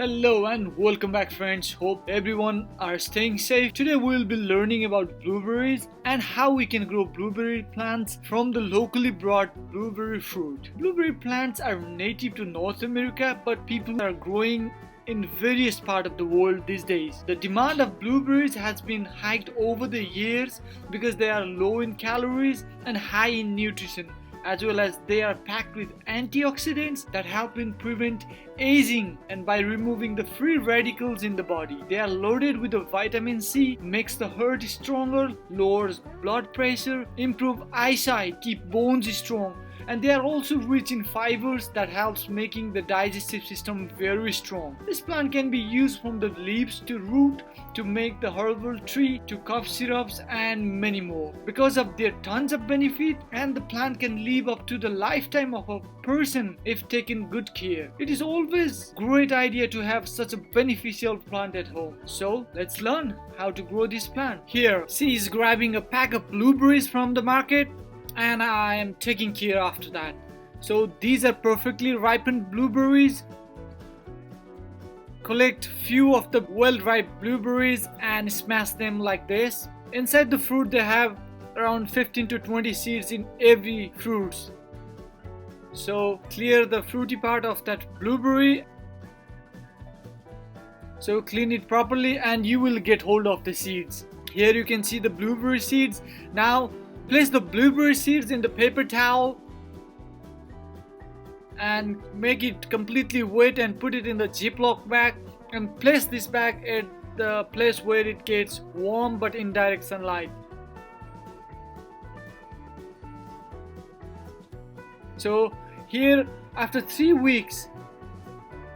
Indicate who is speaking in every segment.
Speaker 1: Hello and welcome back friends. Hope everyone are staying safe. Today we will be learning about blueberries and how we can grow blueberry plants from the locally brought blueberry fruit. Blueberry plants are native to North America, but people are growing in various parts of the world these days. The demand of blueberries has been hiked over the years because they are low in calories and high in nutrition, as well as they are packed with antioxidants that help in prevent aging and by removing the free radicals in the body. They are loaded with the vitamin C, makes the heart stronger, lowers blood pressure, improve eyesight, keep bones strong, and they are also rich in fibers that helps making the digestive system very strong. This plant can be used from the leaves to root to make the herbal tea to cough syrups and many more. Because of their tons of benefit, and the plant can live up to the lifetime of a person if taken good care. It is always great idea to have such a beneficial plant at home. So let's learn how to grow this plant. Here she is grabbing a pack of blueberries from the market, and I am taking care after that. So these are perfectly ripened blueberries. Collect few of the well-ripe blueberries and smash them like this. Inside the fruit they have around 15 to 20 seeds in every fruit. So clear the fruity part of that blueberry. So clean it properly and you will get hold of the seeds. Here you can see the blueberry seeds. Now place the blueberry seeds in the paper towel and make it completely wet and put it in the Ziploc bag and place this bag at the place where it gets warm but in direct sunlight. So here after 3 weeks,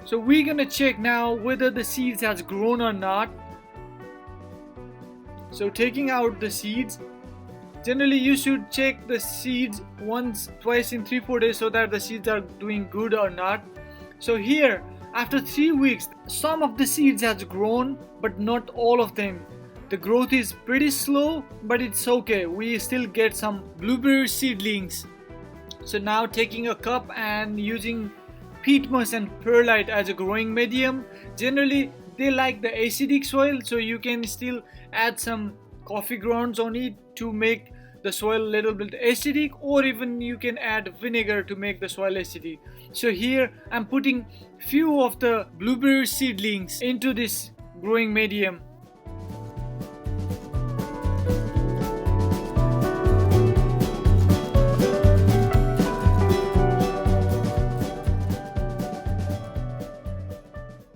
Speaker 1: so we're gonna check now whether the seeds has grown or not. So taking out the seeds, generally you should check the seeds once, twice in 3-4 days so that the seeds are doing good or not. So here after 3 weeks, some of the seeds has grown but not all of them. The growth is pretty slow, but it's okay, we still get some blueberry seedlings. So now taking a cup and using peat moss and perlite as a growing medium. Generally they like the acidic soil, so you can still add some coffee grounds on it to make the soil a little bit acidic, or even you can add vinegar to make the soil acidic. So here I'm putting few of the blueberry seedlings into this growing medium.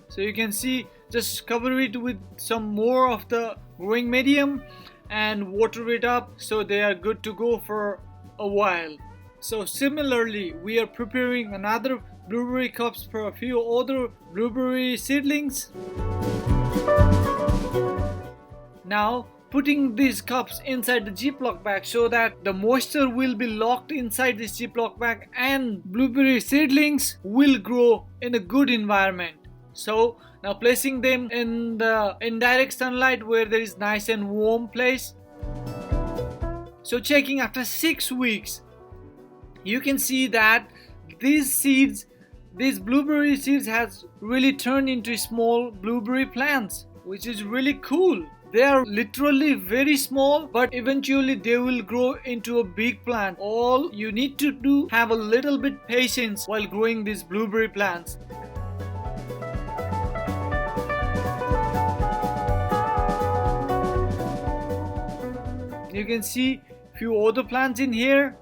Speaker 1: So you can see, just cover it with some more of the growing medium and water it up so they are good to go for a while. So similarly we are preparing another blueberry cups for a few other blueberry seedlings. Now putting these cups inside the Ziploc bag so that the moisture will be locked inside this Ziploc bag and blueberry seedlings will grow in a good environment. So now placing them in the indirect sunlight where there is nice and warm place. So checking after 6 weeks, you can see that these seeds, these blueberry seeds has really turned into small blueberry plants, which is really cool. They are literally very small, but eventually they will grow into a big plant. All you need to do, have a little bit patience while growing these blueberry plants. You can see few other plants in here.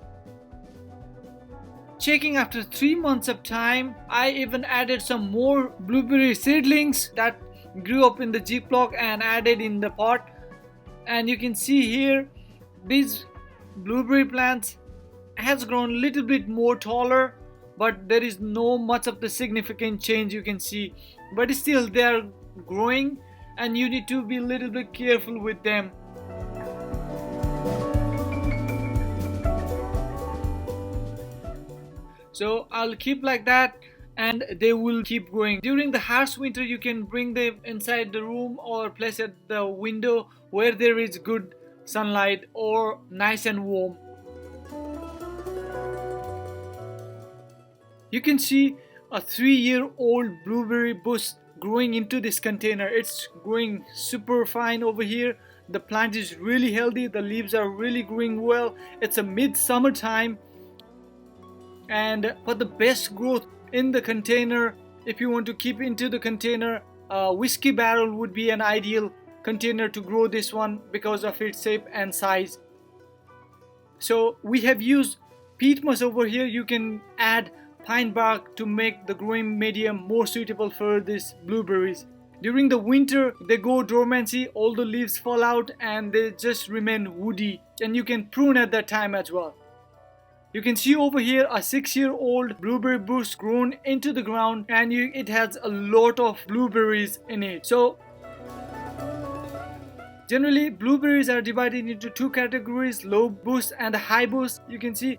Speaker 1: Checking after 3 months of time, I even added some more blueberry seedlings that grew up in the Ziploc and added in the pot. And you can see here these blueberry plants has grown a little bit more taller, but there is no much of the significant change you can see. But still they are growing and you need to be a little bit careful with them. So I'll keep like that and they will keep growing. During the harsh winter you can bring them inside the room or place at the window where there is good sunlight or nice and warm. You can see a 3-year-old blueberry bush growing into this container. It's growing super fine over here. The plant is really healthy, the leaves are really growing well. It's a midsummer time, and for the best growth in the container, if you want to keep into the container, a whiskey barrel would be an ideal container to grow this one because of its shape and size. So we have used peat moss over here. You can add pine bark to make the growing medium more suitable for these blueberries. During the winter, they go dormancy, all the leaves fall out and they just remain woody, and you can prune at that time as well. You can see over here a 6-year-old blueberry bush grown into the ground, and it has a lot of blueberries in it. So generally blueberries are divided into two categories, low bush and high bush. You can see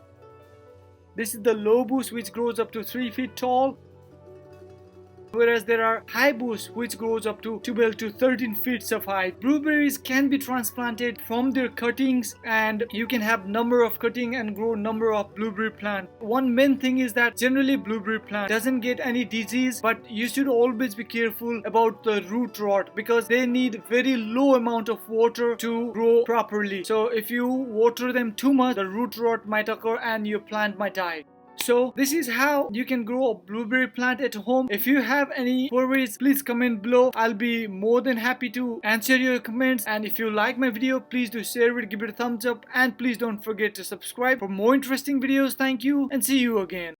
Speaker 1: this is the low bush, which grows up to 3 feet tall, whereas there are high bush which grows up to 12 to 13 feet of height. Blueberries can be transplanted from their cuttings, and you can have number of cutting and grow number of blueberry plant. One main thing is that generally blueberry plant doesn't get any disease, but you should always be careful about the root rot because they need very low amount of water to grow properly. So if you water them too much, the root rot might occur and your plant might die. So this is how you can grow a blueberry plant at home. If you have any queries, please comment below. I'll be more than happy to answer your comments. And if you like my video, please do share it, give it a thumbs up, and please don't forget to subscribe for more interesting videos. Thank you and see you again.